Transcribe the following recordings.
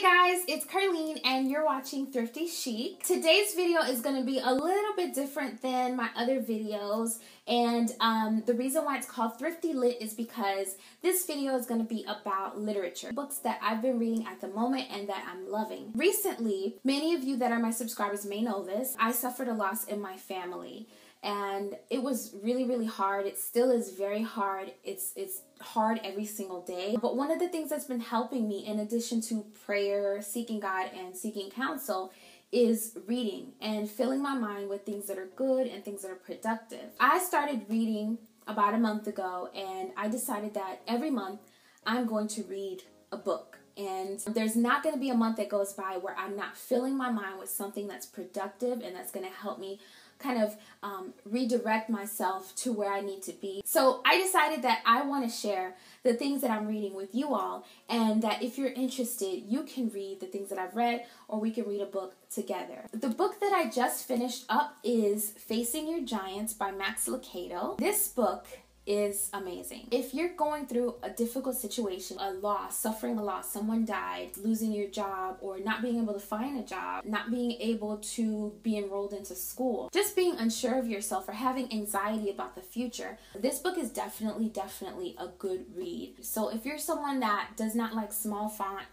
guys, it's Kerleen and you're watching Thrifty Chic. Today's video is going to be a little bit different than my other videos, and the reason why it's called Thrifty Lit is because this video is going to be about literature, books that I've been reading at the moment and that I'm loving. Recently, many of you that are my subscribers may know this, I suffered a loss in my family. And it was really hard. It still is very hard. It's hard every single day. But one of the things that's been helping me, in addition to prayer, seeking God, and seeking counsel, is reading and filling my mind with things that are good and things that are productive. I started reading about a month ago, and I decided that every month I'm going to read a book. And there's not going to be a month that goes by where I'm not filling my mind with something that's productive and that's going to help me kind of redirect myself to where I need to be. So I decided that I want to share the things that I'm reading with you all, and that if you're interested, you can read the things that I've read, or we can read a book together. The book that I just finished up is Facing Your Giants by Max Lucado. This book is amazing. If you're going through a difficult situation, a loss, suffering a loss, someone died, losing your job, or not being able to find a job, not being able to be enrolled into school, just being unsure of yourself or having anxiety about the future, this book is definitely a good read. So if you're someone that does not like small font,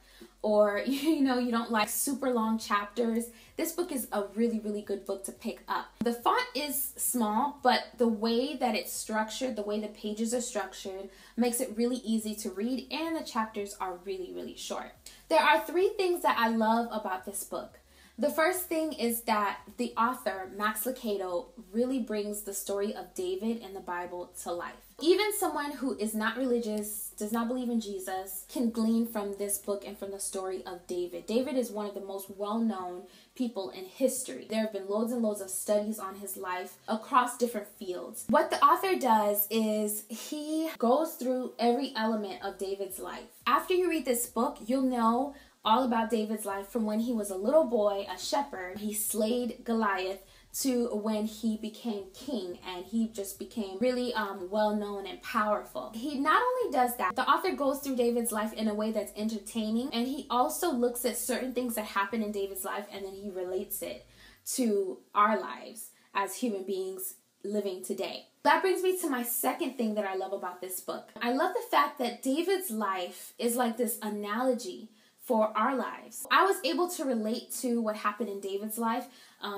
or you don't like super long chapters, this book is a really good book to pick up. The font is small, but the way that it's structured, the way the pages are structured, makes it really easy to read, and the chapters are really short. There are 3 things that I love about this book. The first thing is that the author, Max Lucado, really brings the story of David in the Bible to life. Even someone who is not religious, does not believe in Jesus, can glean from this book and from the story of David. David is one of the most well-known people in history. There have been loads and loads of studies on his life across different fields. What the author does is he goes through every element of David's life. After you read this book, you'll know all about David's life from when he was a little boy, a shepherd. He slayed Goliath, to when he became king, and he just became really well known and powerful. He not only does that, the author goes through David's life in a way that's entertaining, and he also looks at certain things that happen in David's life and then he relates it to our lives as human beings living today. That brings me to my second thing that I love about this book. I love the fact that David's life is like this analogy for our lives. I was able to relate to what happened in David's life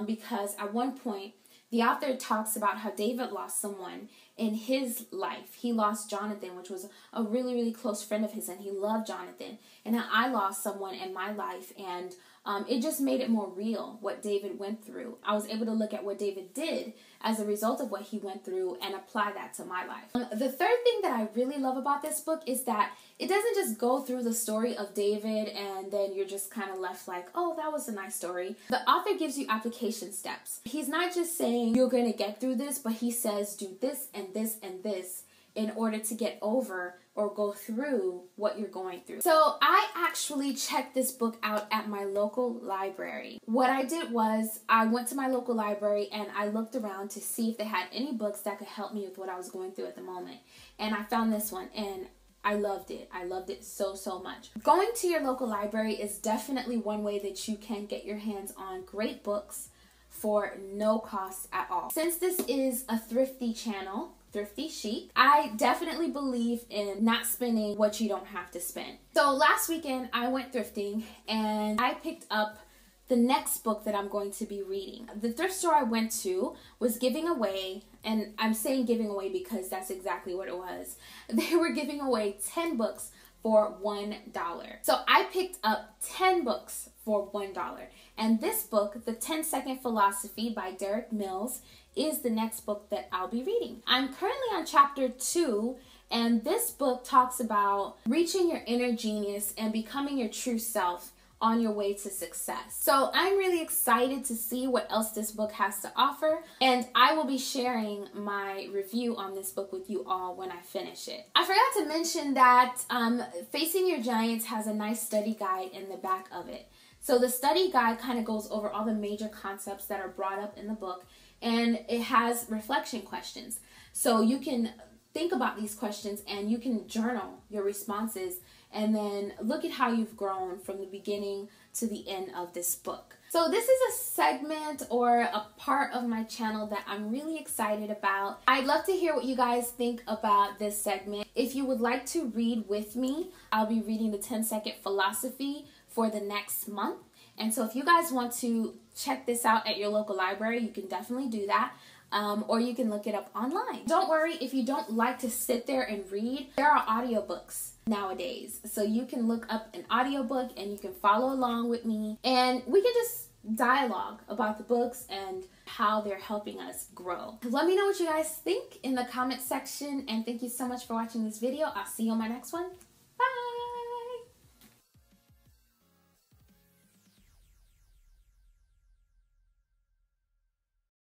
because at one point the author talks about how David lost someone in his life. He lost Jonathan, which was a really close friend of his, and he loved Jonathan. And how I lost someone in my life, and it just made it more real what David went through. I was able to look at what David did as a result of what he went through and apply that to my life. The third thing that I really love about this book is that it doesn't just go through the story of David and then you're just kind of left like, oh, that was a nice story. The author gives you application steps. He's not just saying you're going to get through this, but he says do this and this and this in order to get over or go through what you're going through. So I actually checked this book out at my local library. What I did was I went to my local library and I looked around to see if they had any books that could help me with what I was going through at the moment. And I found this one, and I loved it. I loved it so much. Going to your local library is definitely one way that you can get your hands on great books for no cost at all. Since this is a thrifty channel, Thrifty Chic, I definitely believe in not spending what you don't have to spend. So last weekend I went thrifting and I picked up the next book that I'm going to be reading. The thrift store I went to was giving away, and I'm saying giving away because that's exactly what it was. They were giving away 10 books for $1. So I picked up 10 books for $1. And this book, The 10-Second Philosophy by Derek Mills, is the next book that I'll be reading. I'm currently on chapter 2, and this book talks about reaching your inner genius and becoming your true self on your way to success. So I'm really excited to see what else this book has to offer, and I will be sharing my review on this book with you all when I finish it. I forgot to mention that Facing Your Giants has a nice study guide in the back of it. So the study guide kind of goes over all the major concepts that are brought up in the book, and it has reflection questions. So you can think about these questions and you can journal your responses and then look at how you've grown from the beginning to the end of this book. So this is a segment or a part of my channel that I'm really excited about. I'd love to hear what you guys think about this segment. If you would like to read with me, I'll be reading the 10-Second Philosophy for the next month. And so if you guys want to check this out at your local library, you can definitely do that. Or you can look it up online. Don't worry if you don't like to sit there and read. There are audiobooks nowadays. So you can look up an audiobook and you can follow along with me. And we can just dialogue about the books and how they're helping us grow. Let me know what you guys think in the comment section. And thank you so much for watching this video. I'll see you on my next one.